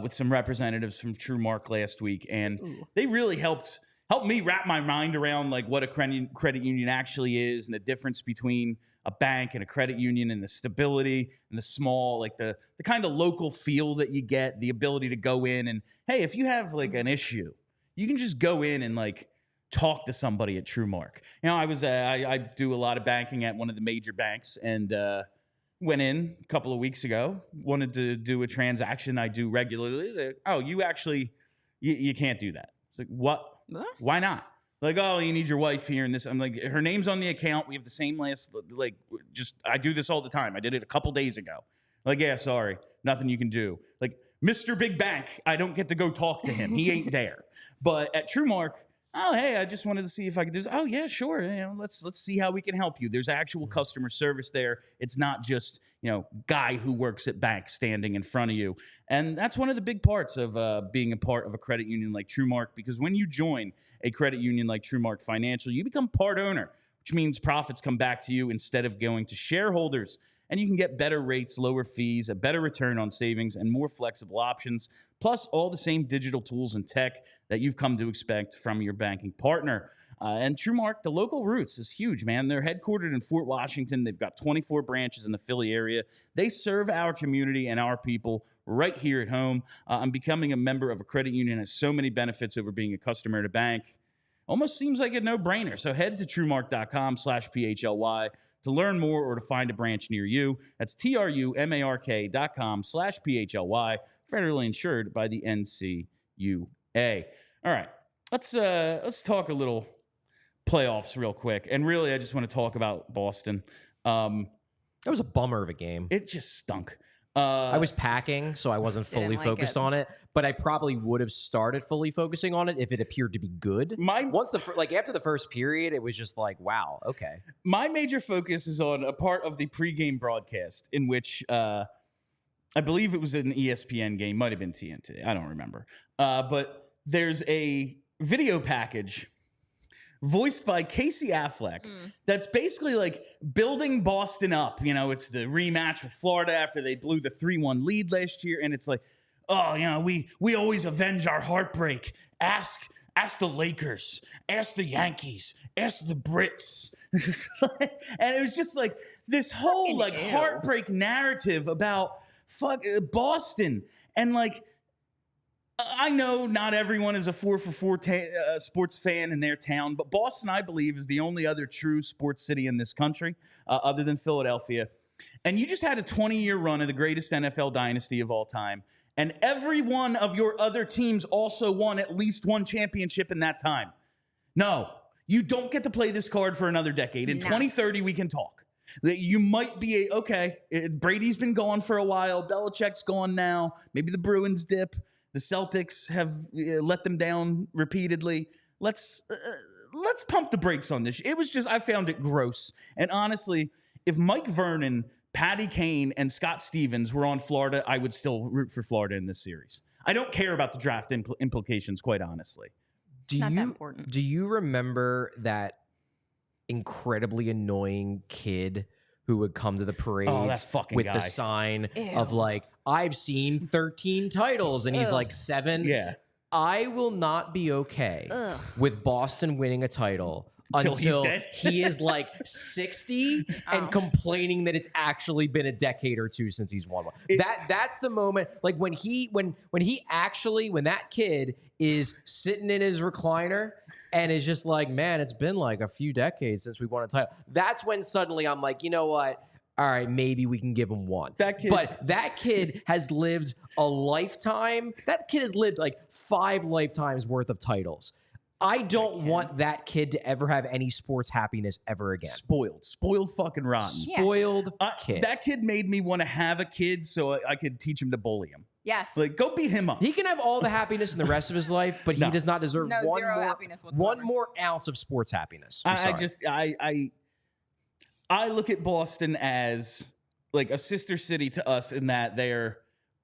with some representatives from TrueMark last week, and they really helped me wrap my mind around, like, what a credit union actually is and the difference between a bank and a credit union and the stability and the small, like, the kind of local feel that you get, the ability to go in and, hey, if you have, like, an issue, you can just go in and, like, talk to somebody at TrueMark. You know, I do a lot of banking at one of the major banks, and went in a couple of weeks ago, wanted to do a transaction I do regularly. You actually, you can't do that. It's like, what? Why not? Like, oh, you need your wife here and this. I'm like, her name's on the account. We have the same last, like, I do this all the time. I did it a couple days ago. Like, yeah, sorry, nothing you can do. Like, Mr. Big Bank, I don't get to go talk to him. He ain't there. But at TrueMark, oh, hey, I just wanted to see if I could do this. Oh, yeah, sure. You know, let's see how we can help you. There's actual customer service there. It's not just, you know, guy who works at bank standing in front of you. And that's one of the big parts of being a part of a credit union like TrueMark, because when you join a credit union like TrueMark Financial, you become part owner, which means profits come back to you instead of going to shareholders. and you can get better rates, lower fees, a better return on savings, and more flexible options, plus all the same digital tools and tech that you've come to expect from your banking partner. And TrueMark, the local roots is huge, man. They're headquartered in Fort Washington. They've got 24 branches in the Philly area. They serve our community and our people right here at home. And becoming a member of a credit union has so many benefits over being a customer at a bank. Almost seems like a no-brainer. So head to TrueMark.com/PHLY to learn more or to find a branch near you. That's TRUMARK.com/PHLY, federally insured by the NCUA. All right, let's talk a little playoffs real quick. And really, I just want to talk about Boston. It was a bummer of a game. It just stunk. I was packing, so I wasn't fully focused on it. But I probably would have started fully focusing on it if it appeared to be good. After the first period, it was just like, wow, okay. My major focus is on a part of the pregame broadcast in which I believe it was an ESPN game, might have been TNT. I don't remember. But there's a video package voiced by Casey Affleck that's basically like building Boston up. You know, it's the rematch with Florida after they blew the 3-1 lead last year. And it's like, oh, you know, we always avenge our heartbreak. Ask the Lakers, ask the Yankees, ask the Brits. And it was just like this whole heartbreak narrative about Boston. And like, I know not everyone is a 4-for-4 sports fan in their town, but Boston, I believe, is the only other true sports city in this country, other than Philadelphia. And you just had a 20-year run of the greatest NFL dynasty of all time, and every one of your other teams also won at least one championship in that time. No, you don't get to play this card for another decade. In 2030, we can talk. You might be Brady's been gone for a while. Belichick's gone now. Maybe the Bruins dip. The Celtics have let them down repeatedly. Let's pump the brakes on this. It was just, I found it gross. And honestly, if Mike Vernon, Patty Kane, and Scott Stevens were on Florida, I would still root for Florida in this series. I don't care about the draft implications, quite honestly. Not that important. Do you remember that incredibly annoying kid who would come to the parades with the sign of like, I've seen 13 titles, and he's like 7. Yeah. I will not be okay with Boston winning a title until he is like 60 and complaining that it's actually been a decade or two since he's won one. That's the moment. Like when that kid is sitting in his recliner and is just like, man, it's been like a few decades since we won a title. That's when suddenly I'm like, you know what? All right, maybe we can give him one. But that kid has lived a lifetime. That kid has lived like 5 lifetimes worth of titles. I don't want that kid to ever have any sports happiness ever again. Spoiled fucking rotten. Spoiled kid. That kid made me want to have a kid so I could teach him to bully him. Yes. Like, go beat him up. He can have all the happiness in the rest of his life, but he does not deserve one more ounce of sports happiness. I look at Boston as like a sister city to us in that they're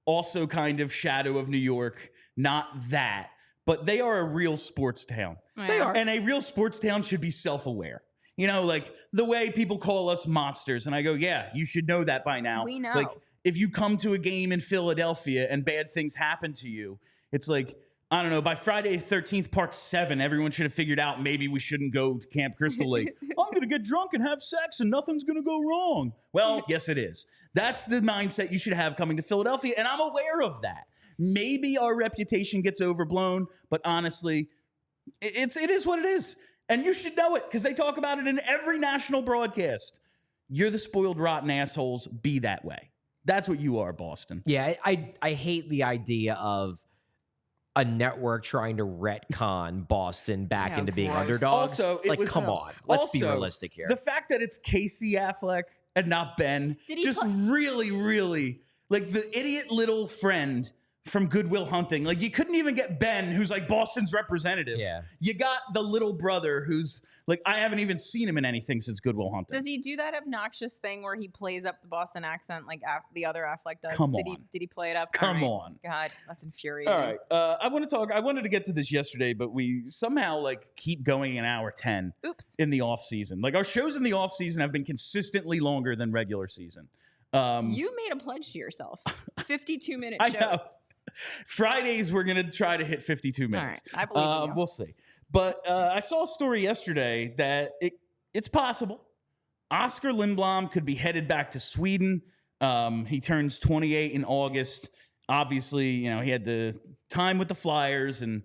also kind of shadow of New York. Not that, but they are a real sports town. Right. They are. And a real sports town should be self-aware. You know, like the way people call us monsters. And I go, yeah, you should know that by now. We know. Like if you come to a game in Philadelphia and bad things happen to you, it's like, I don't know, by Friday 13th, Part 7, everyone should have figured out maybe we shouldn't go to Camp Crystal Lake. I'm going to get drunk and have sex and nothing's going to go wrong. Well, yes, it is. That's the mindset you should have coming to Philadelphia, and I'm aware of that. Maybe our reputation gets overblown, but honestly, it is what it is. And you should know it because they talk about it in every national broadcast. You're the spoiled, rotten assholes. Be that way. That's what you are, Boston. Yeah, I hate the idea of a network trying to retcon Boston back into being underdogs. Also, come on. Let's be realistic here. The fact that it's Casey Affleck and not Ben, really, really, like the idiot little friend from Good Will Hunting. Like you couldn't even get Ben, who's like Boston's representative. Yeah. You got the little brother who's like, I haven't even seen him in anything since Good Will Hunting. Does he do that obnoxious thing where he plays up the Boston accent like the other Affleck does? Come on. on. Did he play it up? Come on. God, that's infuriating. All right. I wanted to get to this yesterday, but we somehow like keep going an hour 10. Oops. In the off season. Like our shows in the off season have been consistently longer than regular season. You made a pledge to yourself. 52-minute I shows. know. Fridays, we're going to try to hit 52 minutes. All right, I believe you. We'll see. But I saw a story yesterday that it's possible. Oskar Lindblom could be headed back to Sweden. He turns 28 in August. Obviously, he had the time with the Flyers, and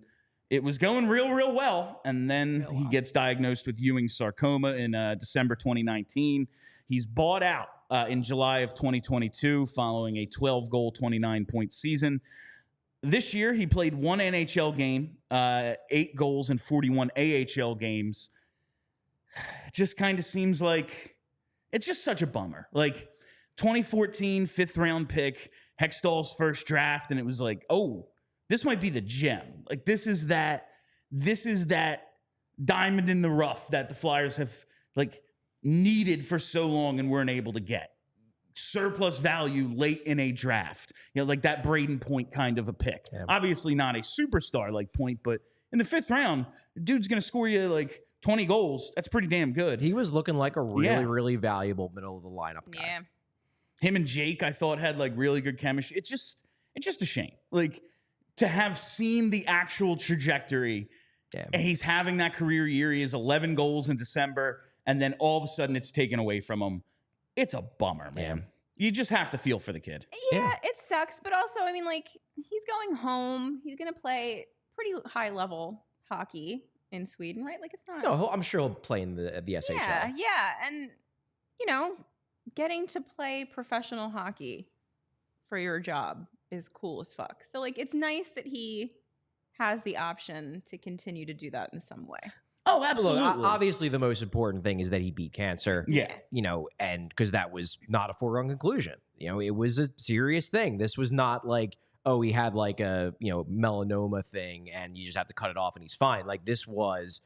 it was going real well. And then he gets diagnosed with Ewing's sarcoma in December 2019. He's bought out in July of 2022 following a 12-goal, 29-point season. This year, he played one NHL game, 8 goals in 41 AHL games. It just kind of seems like it's just such a bummer. Like 2014, 5th-round pick, Hextall's first draft, and it was like, oh, this might be the gem. Like this is that diamond in the rough that the Flyers have needed for so long and weren't able to get. Surplus value late in a draft, like that Braden Point kind of a pick. Yeah. Obviously not a superstar like Point, but in the 5th round, the dude's going to score you 20 goals. That's pretty damn good. He was looking like a really valuable middle of the lineup guy. Yeah. Him and Jake, I thought, had really good chemistry. It's just a shame. To have seen the actual trajectory, and he's having that career year. He has 11 goals in December, and then all of a sudden it's taken away from him. It's a bummer, man. Yeah. You just have to feel for the kid. Yeah, it sucks. But also, he's going home. He's going to play pretty high-level hockey in Sweden, right? It's not... No, I'm sure he'll play in the SHL. Yeah. And, getting to play professional hockey for your job is cool as fuck. So, it's nice that he has the option to continue to do that in some way. Oh, absolutely. Look, obviously, the most important thing is that he beat cancer. Yeah. And because that was not a foregone conclusion. It was a serious thing. This was not he had a, melanoma thing and you just have to cut it off and he's fine. This was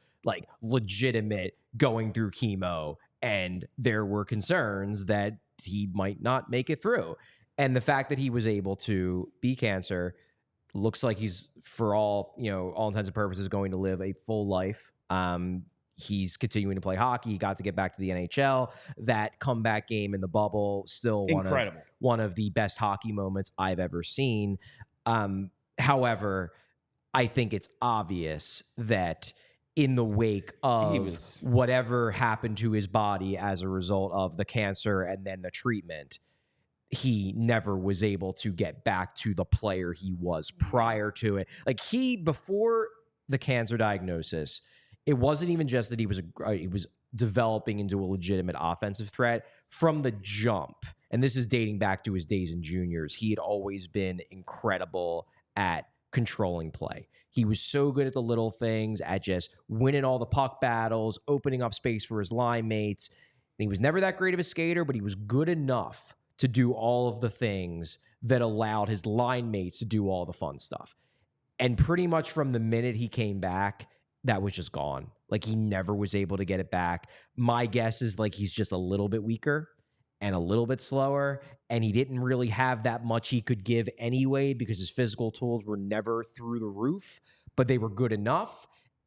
legitimate going through chemo and there were concerns that he might not make it through. And the fact that he was able to beat cancer looks like he's, for all intents and purposes, going to live a full life. He's continuing to play hockey. He got to get back to the NHL. That comeback game in the bubble, still one of the best hockey moments I've ever seen. However, I think it's obvious that in the wake of whatever happened to his body as a result of the cancer and then the treatment, he never was able to get back to the player he was prior to it. Before the cancer diagnosis, it wasn't even just that he was developing into a legitimate offensive threat from the jump. And this is dating back to his days in juniors. He had always been incredible at controlling play. He was so good at the little things, at just winning all the puck battles, opening up space for his line mates. And he was never that great of a skater, but he was good enough to do all of the things that allowed his line mates to do all the fun stuff. And pretty much from the minute he came back, that was just gone. He never was able to get it back. My guess is he's just a little bit weaker and a little bit slower, and he didn't really have that much he could give anyway because his physical tools were never through the roof, but they were good enough.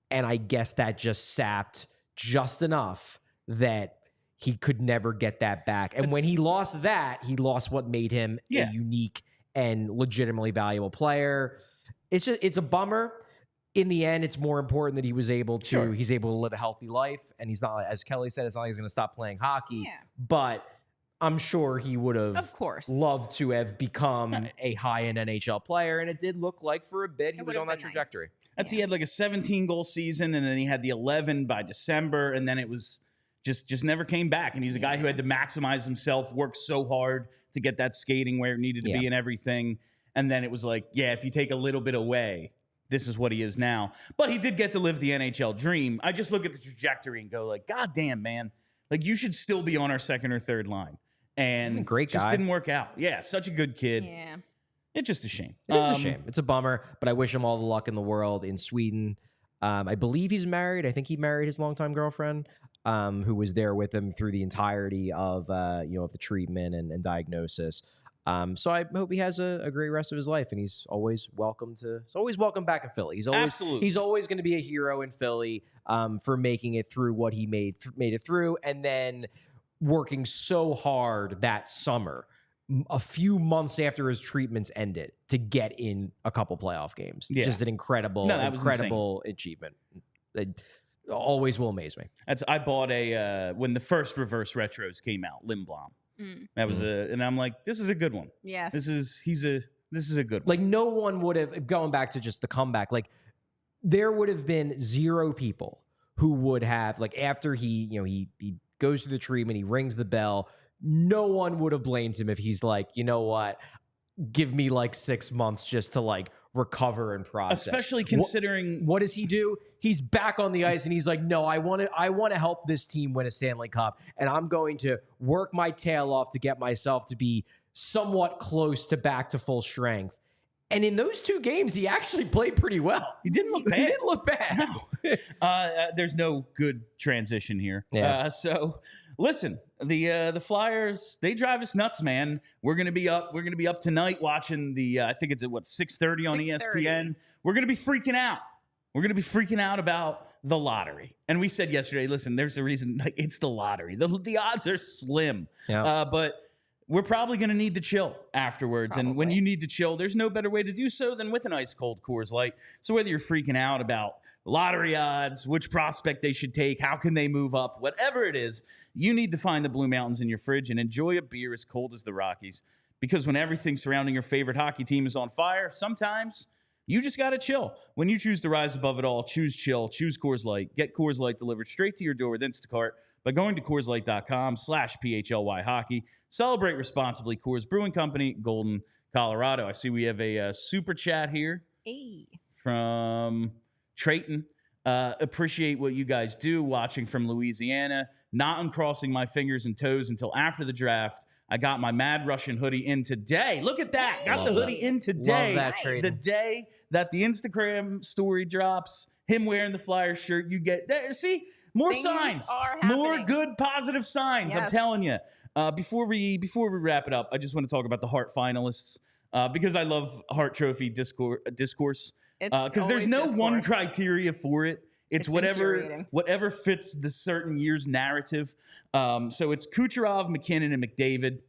And I guess that just sapped just enough that he could never get that back. And when he lost that, he lost what made him a unique and legitimately valuable player. It's a bummer. In the end, it's more important that he was able to, he's able to live a healthy life. And he's not, as Kelly said, it's not like he's going to stop playing hockey. Yeah. But I'm sure he would have, of course, loved to have become a high-end NHL player. And it did look like for a bit he was on that trajectory. Nice. He had a 17-goal season, and then he had the 11 by December, and then it was just never came back. And he's a guy who had to maximize himself, work so hard to get that skating where it needed to be and everything. And then it was if you take a little bit away, this is what he is now. But he did get to live the NHL dream. I just look at the trajectory and go God damn, man. You should still be on our second or third line. And great guy. Just didn't work out. Yeah, such a good kid. Yeah. It's just a shame. It is a shame. It's a bummer, but I wish him all the luck in the world in Sweden. I believe he's married. I think he married his longtime girlfriend, who was there with him through the entirety of of the treatment and diagnosis. So I hope he has a great rest of his life, and he's always welcome back in Philly. He's always going to be a hero in Philly for making it through what he made it through, and then working so hard that summer a few months after his treatments ended to get in a couple playoff games. Yeah. Just an incredible achievement. It always will amaze me. I bought when the first reverse retros came out, Lindblom. That was and I'm like, this is a good one. Yes. This is a good one. Like no one would have, going back to just the comeback, like there would have been 0 people who would have, like after he goes through the treatment, he rings the bell, no one would have blamed him if he's like, you know what, give me like 6 months just to like recover and process. Especially considering what does he do? He's back on the ice and he's like, no, I want to help this team win a Stanley Cup, and I'm going to work my tail off to get myself to be somewhat close to back to full strength. And in those 2 games, he actually played pretty well. He didn't look bad. He didn't look bad. No. There's no good transition here. Yeah. So listen, the Flyers, they drive us nuts, man. We're gonna be up tonight watching the I think it's at 6:30 on 6:30. ESPN. We're gonna be freaking out. We're gonna be freaking out about the lottery. And we said yesterday, listen, there's a reason, like, it's the lottery. The odds are slim. Yeah. But we're probably going to need to chill afterwards. Probably. And when you need to chill, there's no better way to do so than with an ice cold Coors Light. So whether you're freaking out about lottery odds, which prospect they should take, how can they move up, whatever it is, you need to find the Blue Mountains in your fridge and enjoy a beer as cold as the Rockies. Because when everything surrounding your favorite hockey team is on fire, sometimes you just got to chill. When you choose to rise above it all, choose chill, choose Coors Light. Get Coors Light delivered straight to your door with Instacart by going to CoorsLight.com/PHLY Hockey. Celebrate responsibly. Coors Brewing Company, Golden, Colorado. I see we have a super chat here from Trayton. Appreciate what you guys do. Watching from Louisiana. Not uncrossing my fingers and toes until after the draft. I got my Mad Russian hoodie in today. Look at that. Got the hoodie in today. Love that, Trayton. The day that the Instagram story drops, him wearing the Flyers shirt, you get there. See? More Things signs, are more happening. good, positive signs. I'm Yes. telling you. Before we wrap it up, I just want to talk about the Hart finalists because I love Hart Trophy discourse. It's Because there's no always one discourse. criteria for it. It's infuriating. whatever fits the certain year's narrative. So it's Kucherov, McKinnon, and McDavid.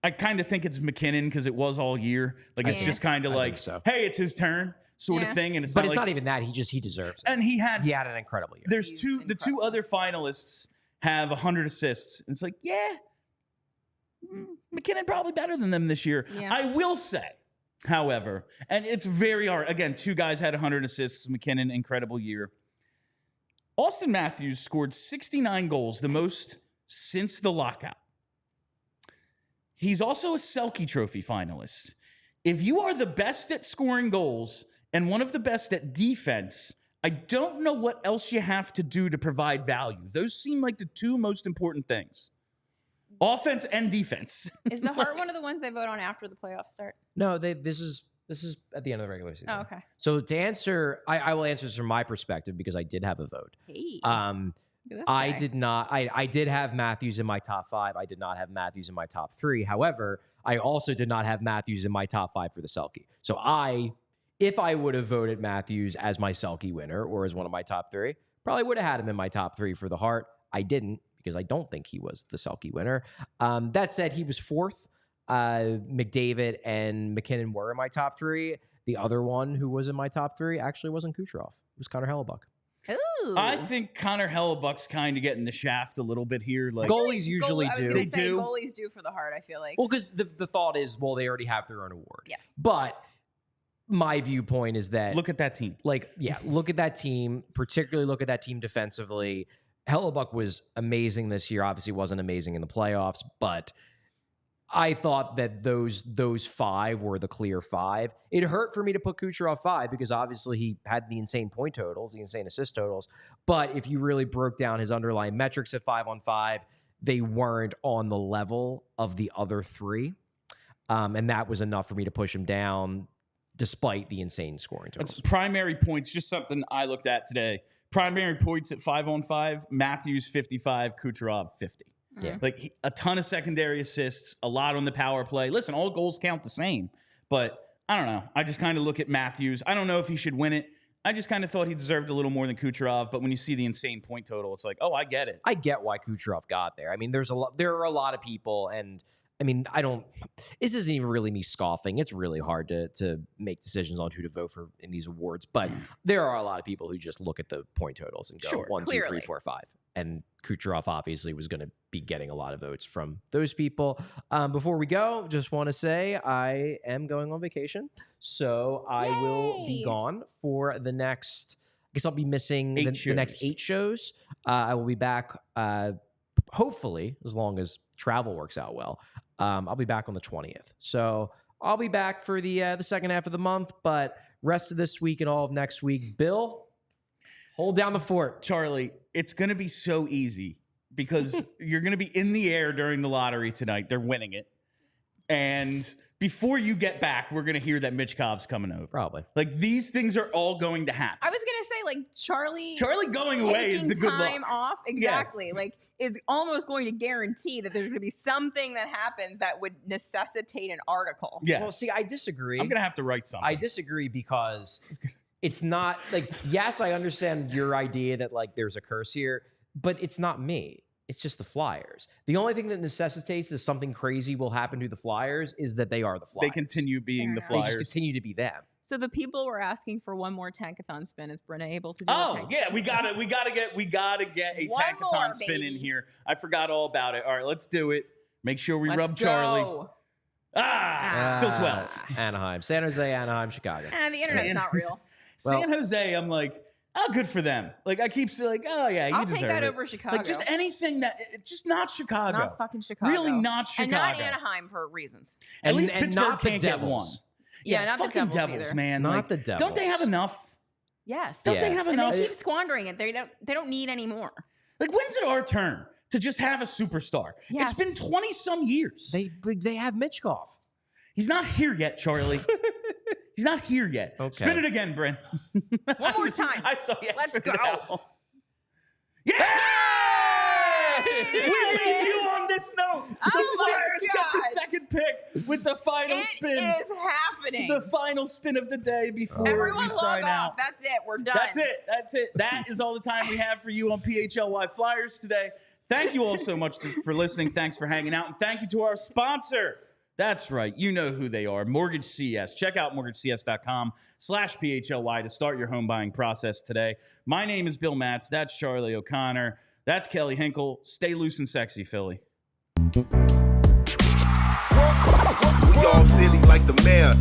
I kind of think it's McKinnon because it was all year. Like it's Yeah. just kind of I like, think so. hey, it's his turn, sort of Yeah. thing. And it's But not it's like, not even that. He deserves it. and he had an incredible year. there's He's the two incredible. other finalists have 100 assists. And it's like, yeah, McKinnon probably better than them this year. Yeah. I will say, however, and it's very hard. Again, 2 guys had 100 assists. McKinnon, incredible year. Austin Matthews scored 69 goals, the most since the lockout. He's also a Selke Trophy finalist. If you are the best at scoring goals and one of the best at defense, I don't know what else you have to do to provide value. Those seem like the 2 most important things. Offense and defense. Is the Hart one of the ones they vote on after the playoffs start? No, this is at the end of the regular season. Oh, okay. So to answer, I will answer this from my perspective because I did have a vote. Hey, Um, look at this I guy. did not. I did have Matthews in my top 5. I did not have Matthews in my top 3. However, I also did not have Matthews in my top 5 for the Selke. So if I would have voted Matthews as my Selke winner or as one of my top 3, probably would have had him in my top 3 for the Hart. I didn't because I don't think he was the Selke winner. That said, he was 4th. McDavid and McKinnon were in my top 3. The other one who was in my top 3 actually wasn't Kucherov. It was Connor Hellebuck. Ooh. I think Connor Hellebuck's kind of getting the shaft a little bit here. Like, Goalies usually I was do. gonna They say do. Goalies do for the Hart, I feel like. Well, because the thought is, well, they already have their own award. Yes. But my viewpoint is that, look at that team. look at that team, particularly look at that team defensively. Hellebuck was amazing this year. Obviously wasn't amazing in the playoffs, but I thought that those 5 were the clear 5. It hurt for me to put Kucherov 5 because obviously he had the insane point totals, the insane assist totals. But if you really broke down his underlying metrics at 5-on-5, they weren't on the level of the other 3. And that was enough for me to push him down despite the insane scoring totals. That's primary points, just something I looked at today. Primary points at 5-on-5, Matthews 55, Kucherov 50. Yeah. Like a ton of secondary assists, a lot on the power play. Listen, all goals count the same, but I don't know. I just kind of look at Matthews. I don't know if he should win it. I just kind of thought he deserved a little more than Kucherov, but when you see the insane point total, it's like, oh, I get it. I get why Kucherov got there. I mean, there are a lot of people, and I mean, this isn't even really me scoffing. It's really hard to make decisions on who to vote for in these awards. But there are a lot of people who just look at the point totals and go 1, 2, 3, 4, 5. And Kucherov obviously was going to be getting a lot of votes from those people. Before we go, just want to say I am going on vacation. So I will be gone for the next, I guess I'll be missing the next 8 shows. I will be back, hopefully, as long as travel works out well. I'll be back on the 20th. So I'll be back for the second half of the month, but rest of this week and all of next week, Bill, hold down the fort. Charlie, it's going to be so easy because you're going to be in the air during the lottery tonight. They're winning it. And before you get back, we're going to hear that Michkov's coming over. Probably. Like, these things are all going to happen. I was going to say, like, Charlie going away is the good luck. Time off, exactly. Yes. Like, is almost going to guarantee that there's going to be something that happens that would necessitate an article. Yes. Well, see, I disagree. I'm going to have to write something. I disagree because it's not, like, yes, I understand your idea that, like, there's a curse here, but it's not me. It's just the Flyers. The only thing that necessitates that something crazy will happen to the Flyers is that they are the Flyers. They continue being the Flyers. They just continue to be them. So the people were asking for one more Tankathon spin. Is Brenna able to do we gotta get a Tankathon spin in here. I forgot all about it. All right, let's do it. Make sure we rub Charlie. Still 12. Anaheim. San Jose, Anaheim, Chicago. The internet's not real. San Jose, I'm like, oh, good for them. Like, I keep saying, like, oh, yeah, you I'll deserve take that it. over Chicago. Like, just anything just not Chicago. Not fucking Chicago. Really not Chicago. And not Anaheim for reasons. At least Pittsburgh not can't get one. Yeah, not fucking the Devils man. Not like, the Devils. Don't they have enough? Yes. Don't they have enough? And they keep squandering it. They don't need any more. Like, when's it our turn to just have a superstar? Yes. It's been 20-some years. They have Michkov. He's not here yet, Charlie. He's not here yet. Okay. Spin it again, Brent. One more time. I saw you. Let's go. Yeah! We leave you on this note. The Flyers get the second pick with the final spin. It is happening. The final spin of the day before Everyone we sign log out. off. That's it. We're done. That's it. That is all the time we have for you on PHLY Flyers today. Thank you all so much for listening. Thanks for hanging out. And thank you to our sponsor. That's right. You know who they are. Mortgage CS. Check out mortgagecs.com/PHLY to start your home buying process today. My name is Bill Matz. That's Charlie O'Connor. That's Kelly Hinkle. Stay loose and sexy, Philly. We all silly like the mayor.